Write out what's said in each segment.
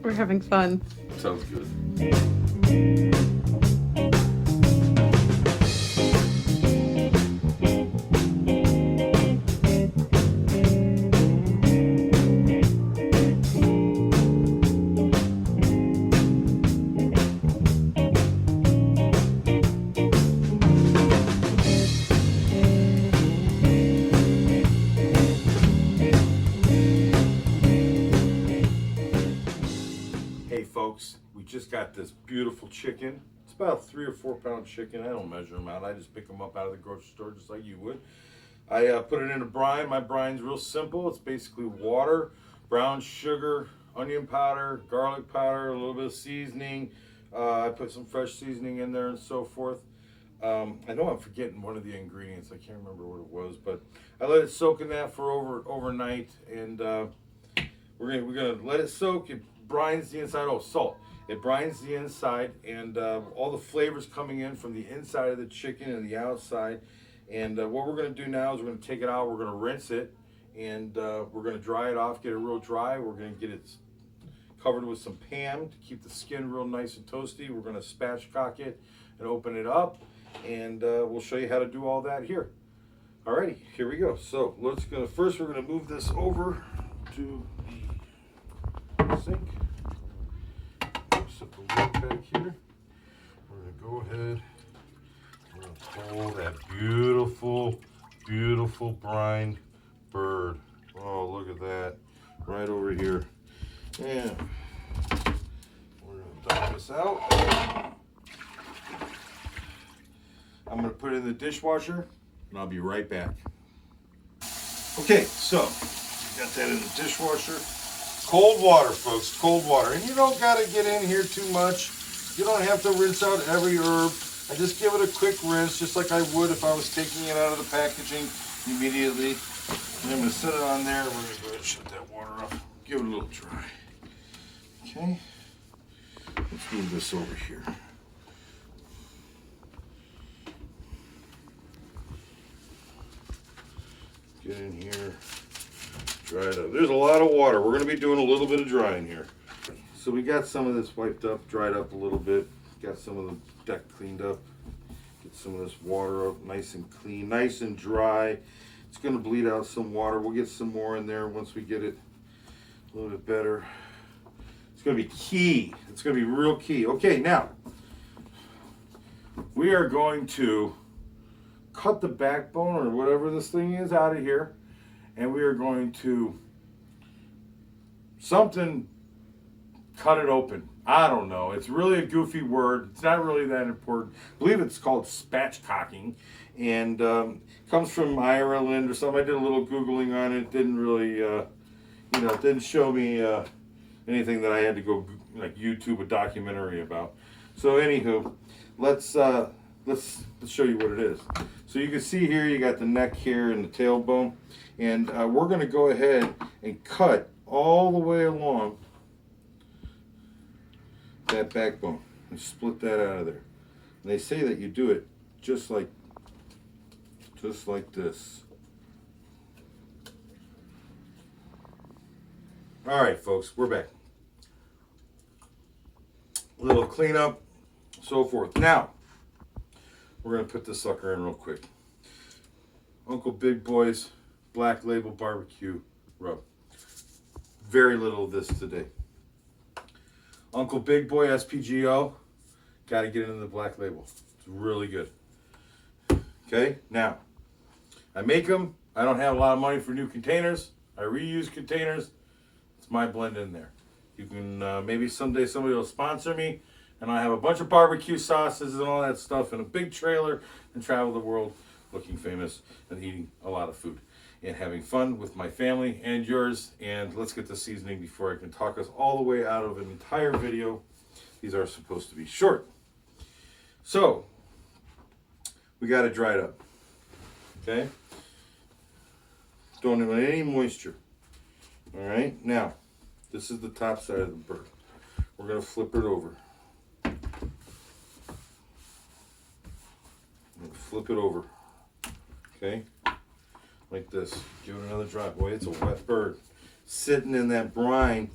We're having fun. Sounds good. Hey folks, we just got this beautiful chicken. It's about a 3 or 4 pound chicken. I don't measure them out. I just pick them up out of the grocery store just like you would. I put it in a brine. My brine's real simple. It's basically water, brown sugar, onion powder, garlic powder, a little bit of seasoning. I put some fresh seasoning in there and so forth. I know I'm forgetting one of the ingredients. I can't remember what it was, but I let it soak in that for overnight, and we're gonna let it soak. It brines the inside. Oh, salt. It brines the inside, and all the flavors coming in from the inside of the chicken and the outside. And what we're going to do now is we're going to take it out. We're going to rinse it, and we're going to dry it off, get it real dry. We're going to get it covered with some Pam to keep the skin real nice and toasty. We're going to spatchcock it and open it up, and we'll show you how to do all that here. Alrighty, here we go. So first we're going to move this over to the sink. Set the lid back here. We're going to go ahead. We're going to pull that beautiful, beautiful brine bird. Oh, look at that. Right over here. And we're going to dump this out. I'm going to put it in the dishwasher, and I'll be right back. Okay, so got that in the dishwasher. Cold water, folks, cold water. And you don't got to get in here too much. You don't have to rinse out every herb. I just give it a quick rinse, just like I would if I was taking it out of the packaging immediately. And I'm going to set it on there. We're going to go ahead and shut that water off. Give it a little dry. Okay. Let's move this over here. Get in here. Dry it up. There's a lot of water. We're going to be doing a little bit of drying here. So we got some of this wiped up, dried up a little bit. Got some of the deck cleaned up. Get some of this water up nice and clean, nice and dry. It's going to bleed out some water. We'll get some more in there once we get it a little bit better. It's going to be key. It's going to be real key. Okay, now we are going to cut the backbone or whatever this thing is out of here. And we are going to cut it open. I don't know. It's really a goofy word. It's not really that important. I believe it's called spatchcocking, and comes from Ireland or something. I did a little Googling on it. It didn't really, it didn't show me anything that I had to go like YouTube a documentary about. So anywho, let's show you what it is. So you can see here, you got the neck here and the tailbone. And we're going to go ahead and cut all the way along that backbone and split that out of there. And they say that you do it just like this. All right, folks, we're back. A little cleanup, so forth. Now, we're going to put this sucker in real quick. Uncle Big Boy's Black Label Barbecue Rub. Very little of this today. Uncle Big Boy SPGO. Got to get into the Black Label. It's really good. Okay, now, I make them. I don't have a lot of money for new containers. I reuse containers. It's my blend in there. You can, maybe someday somebody will sponsor me, and I have a bunch of barbecue sauces and all that stuff in a big trailer and travel the world looking famous and eating a lot of food and having fun with my family and yours. And let's get the seasoning before I can talk us all the way out of an entire video. These are supposed to be short. So, we got it dried up. Okay? Don't want any moisture. All right? Now, this is the top side of the bird. We're going to flip it over. Flip it over. Okay? Like this. Give it another dry. Boy, it's a wet bird. Sitting in that brine,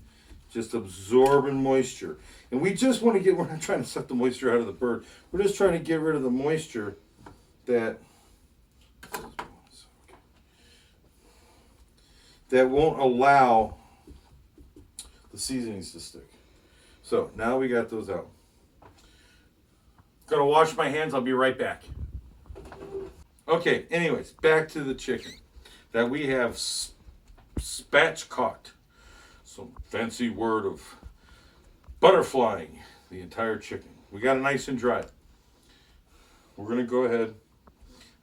just absorbing moisture. And we just want to get, we're not trying to suck the moisture out of the bird. We're just trying to get rid of the moisture that won't allow the seasonings to stick. So now we got those out. Gonna wash my hands, I'll be right back. Okay, anyways, back to the chicken that we have spatchcocked. Some fancy word of butterflying the entire chicken. We got it nice and dry. We're gonna go ahead.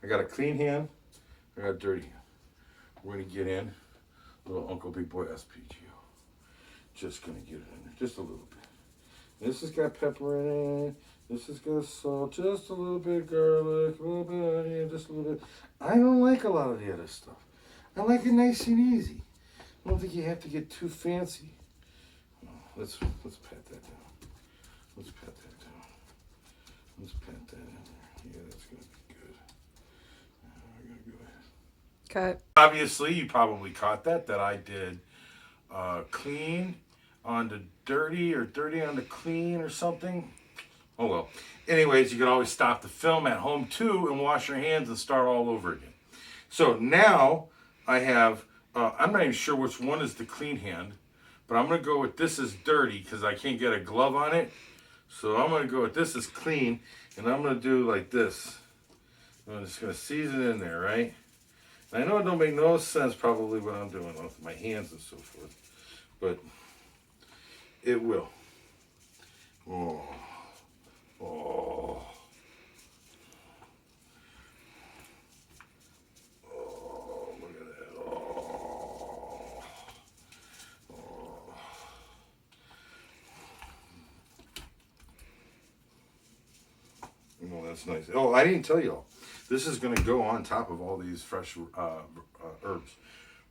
I got a clean hand, I got a dirty hand. We're gonna get in little Uncle Big Boy SPGO. Just gonna get it in there, just a little bit. This has got pepper in it. This has got salt, just a little bit garlic, a little bit onion, just a little bit. I don't like a lot of the other stuff. I like it nice and easy. I don't think you have to get too fancy. Let's pat that down. Let's pat that down. Let's pat that in there. Yeah, that's gonna be good. We're gonna go ahead. Okay. Obviously, you probably caught that I did clean onto dirty or dirty onto clean or something. Oh well. Anyways, you can always stop the film at home too and wash your hands and start all over again. So now I have, I'm not even sure which one is the clean hand, but I'm going to go with this is dirty because I can't get a glove on it. So I'm going to go with this is clean, and I'm going to do like this. I'm just going to season it in there, right? And I know it don't make no sense probably what I'm doing with my hands and so forth, but it will. Oh. Oh. Oh, look at that. Oh. Oh. Oh, that's nice. Oh, I didn't tell y'all. This is going to go on top of all these fresh herbs.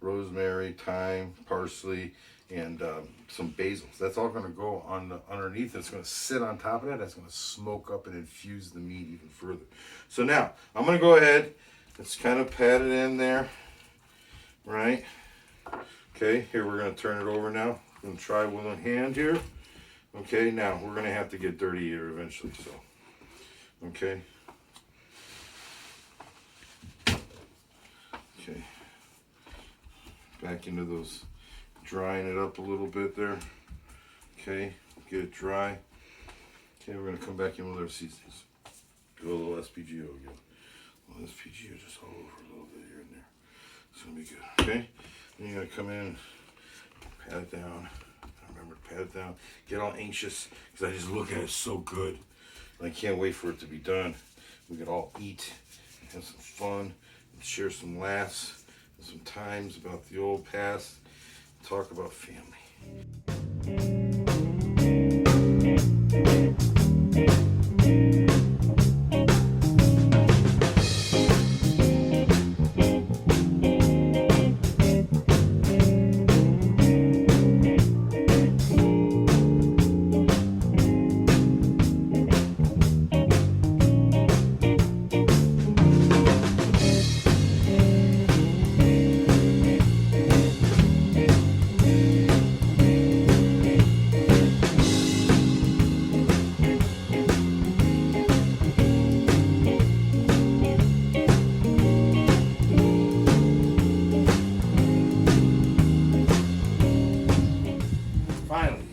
Rosemary, thyme, parsley, and some basils. That's all going to go on underneath. It's going to sit on top of that. That's going to smoke up and infuse the meat even further. So now I'm going to go ahead. Let's kind of pat it in there, right? Okay, here we're going to turn it over now. I'm going to try with one hand here. Okay, now we're going to have to get dirty here eventually. So, okay. Okay. Back into those. Drying it up a little bit there. Okay, get it dry. Okay, we're gonna come back in with our seasonings. Do a little SPGO again. A little SPGO just all over a little bit here and there. It's gonna be good. Okay, then you're gonna come in, pat it down. Remember to pat it down. Get all anxious because I just look at it so good. And I can't wait for it to be done. We can all eat, and have some fun, and share some laughs and some times about the old past. Talk about family.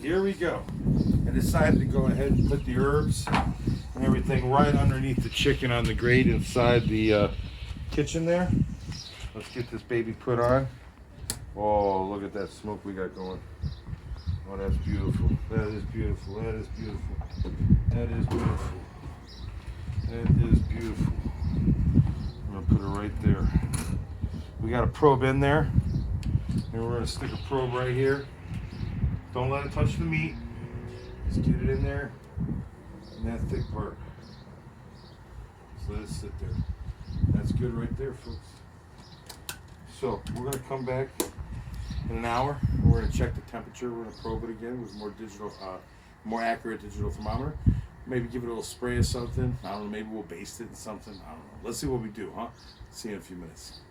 Here we go. I decided to go ahead and put the herbs and everything right underneath the chicken on the grate inside the kitchen there. Let's get this baby put on. Oh, look at that smoke we got going. Oh, that's beautiful. That is beautiful. That is beautiful. That is beautiful. That is beautiful. I'm going to put it right there. We got a probe in there. And we're going to stick a probe right here. Don't let it touch the meat. Just get it in there in that thick part. Just let it sit there. That's good right there, folks. So we're going to come back in an hour. We're going to check the temperature. We're going to probe it again with more accurate digital thermometer. Maybe give it a little spray of something. I don't know. Maybe we'll baste it in something. I don't know. Let's see what we do, huh? See you in a few minutes.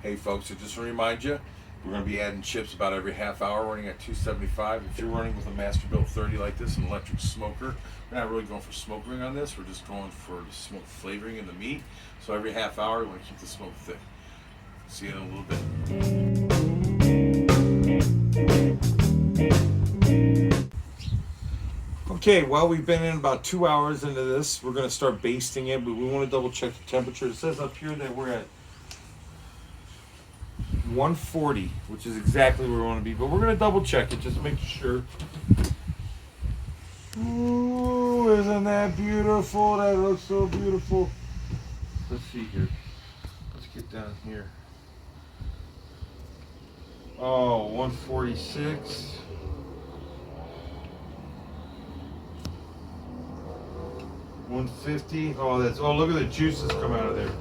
Hey, folks. So just to remind you, We're going to be adding chips about every half hour, running at 275. If you're running with a MasterBuilt 30 like this, an electric smoker, we're not really going for smoke ring on this. We're just going for the smoke flavoring in the meat. So every half hour, we want to keep the smoke thick. See you in a little bit. Okay, well, we've been in about 2 hours into this. We're going to start basting it, but we want to double check the temperature. It says up here that we're at 140, which is exactly where we want to be, but we're going to double check it just to make sure. Ooh, isn't that beautiful? That looks so beautiful. Let's see here. Let's get down here. Oh, 146. 150. Oh, that's, oh, look at the juices come out of there.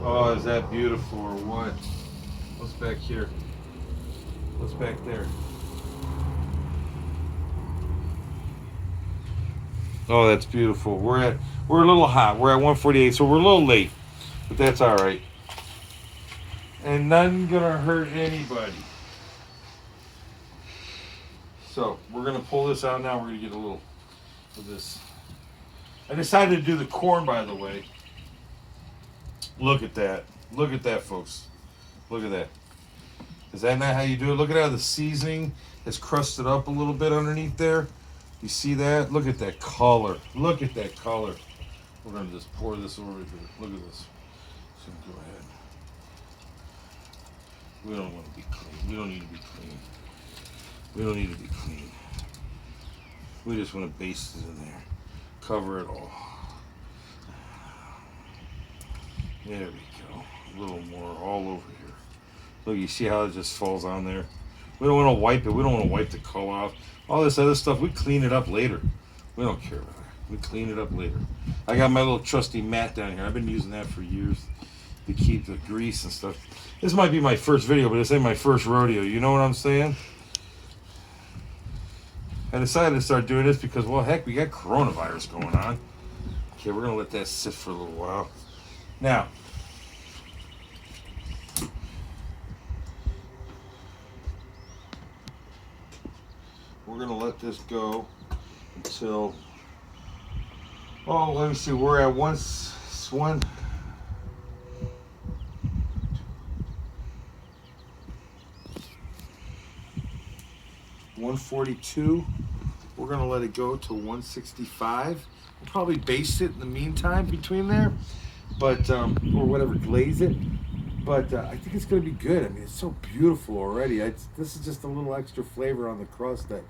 Oh, is that beautiful or what? What's back here? What's back there? Oh, that's beautiful. We're a little hot. We're at 148, so we're a little late, but that's all right. And nothing gonna hurt anybody. So we're gonna pull this out now. We're gonna get a little of this. I decided to do the corn, by the way. Look at that. Look at that, folks. Look at that. Is that not how you do it? Look at how the seasoning has crusted up a little bit underneath there. You see that? Look at that color. Look at that color. We're going to just pour this over here. Look at this. So go ahead. We don't want to be clean. We don't need to be clean. We don't need to be clean. We just want to baste it in there. Cover it all. There we go. A little more all over here. Look, you see how it just falls on there? We don't want to wipe it. We don't want to wipe the color off. All this other stuff, we clean it up later. We don't care about it. We clean it up later. I got my little trusty mat down here. I've been using that for years to keep the grease and stuff. This might be my first video, but this ain't my first rodeo. You know what I'm saying? I decided to start doing this because, well, heck, we got coronavirus going on. Okay, we're going to let that sit for a little while. Now, we're going to let this go until, oh, let me see, we're at 142. We're going to let it go to 165. We'll probably baste it in the meantime between there, but or whatever, glaze it. But I think it's going to be good. I mean, it's so beautiful already. This is just a little extra flavor on the crust that,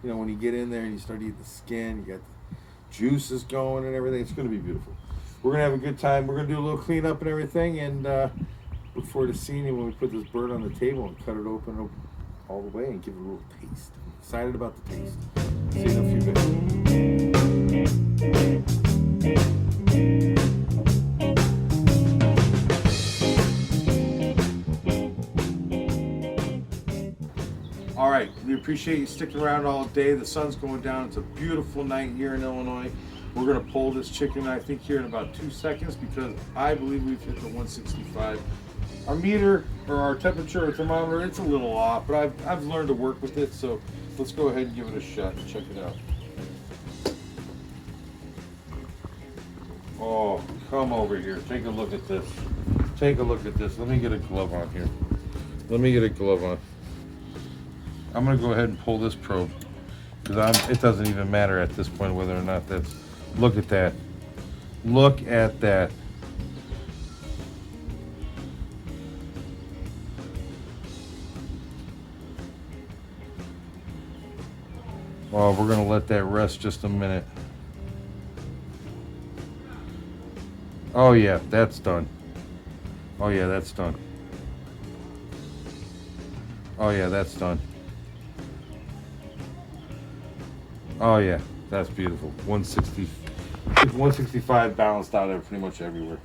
you know, when you get in there and you start eating the skin, you got the juices going and everything. It's going to be beautiful. We're going to have a good time. We're going to do a little cleanup and everything, and look forward to seeing you when we put this bird on the table and cut it open all the way and give it a little taste. I'm excited about the taste. See you in a few minutes. All right, we appreciate you sticking around all day. The sun's going down. It's a beautiful night here in Illinois. We're going to pull this chicken, I think, here in about 2 seconds because I believe we've hit the 165. Our meter or our temperature or thermometer, it's a little off, but I've learned to work with it, so let's go ahead and give it a shot and check it out. Oh, come over here. Take a look at this. Take a look at this. Let me get a glove on here. Let me get a glove on. I'm going to go ahead and pull this probe because it doesn't even matter at this point whether or not that's... Look at that. Look at that. Oh, we're going to let that rest just a minute. Oh, yeah, that's done. Oh, yeah, that's done. Oh, yeah, that's done. Oh, yeah, that's beautiful. 165 balanced out there pretty much everywhere.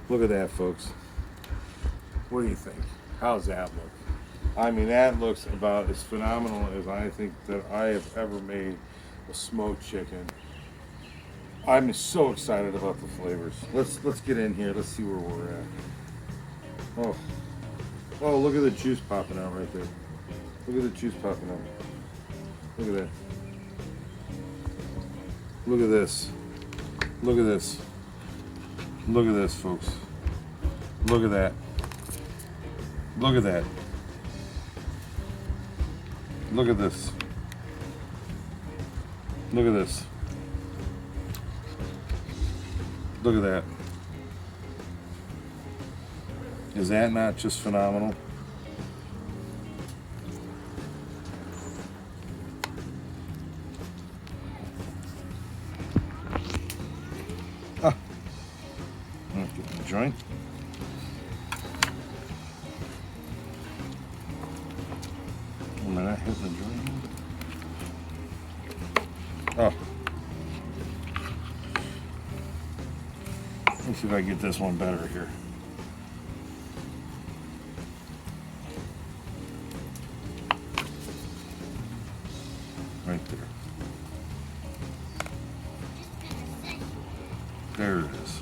Look at that, folks. What do you think? How's that look? I mean, that looks about as phenomenal as I think that I have ever made the smoked chicken. I'm so excited about the flavors. Let's get in here. Let's see where we're at. Oh, oh! Look at the juice popping out right there. Look at the juice popping out. Look at that. Look at this. Look at this. Look at this, folks. Look at that. Look at that. Look at this. Look at this. Look at that. Is that not just phenomenal? Ah. Let's get the joint. Am I not hitting the joint? Oh. Let's see if I can get this one better here. Right there. There it is.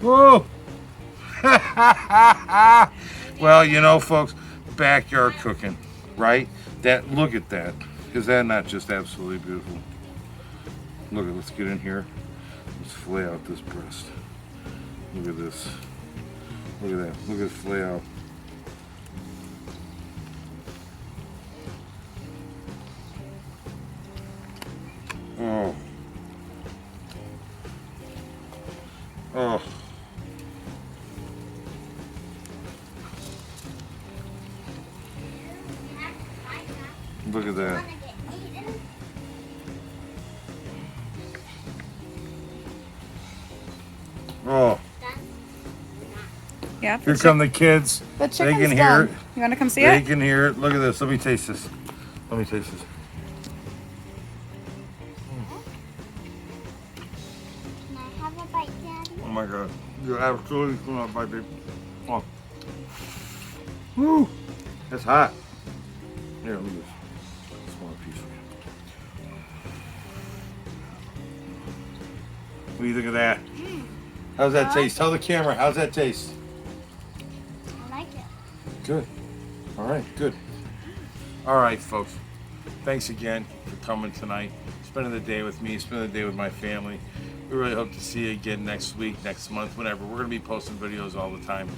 Whoa! Well, you know, folks, backyard cooking, right? That, look at that. Is that not just absolutely beautiful? Look at, let's get in here. Let's fillet out this breast. Look at this. Look at that. Look at this fillet out. Oh. Oh. Look at that. Oh. Yeah. Here come the kids. The They chicken's can hear done. it. You want to come see They it? can hear it. Look at this. Let me taste this. Let me taste this. Can I have a bite, Daddy? Oh my God. You absolutely cannot bite, babe. Oh. Woo. That's hot. Here, let me just smaller piece for you. What do you think of that? How's that taste? Tell the camera. How's that taste? I like it. Good. All right, good. All right, folks. Thanks again for coming tonight, spending the day with me, spending the day with my family. We really hope to see you again next week, next month, whenever. We're going to be posting videos all the time.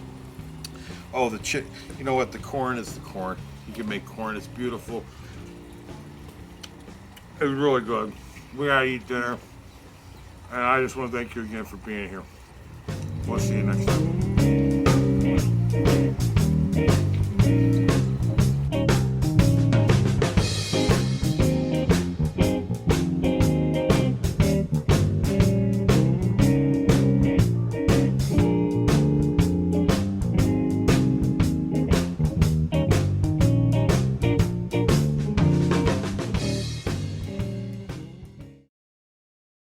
Oh, you know what? The corn is the corn. You can make corn. It's beautiful. It's really good. We got to eat dinner. And I just want to thank you again for being here. We'll see you next time.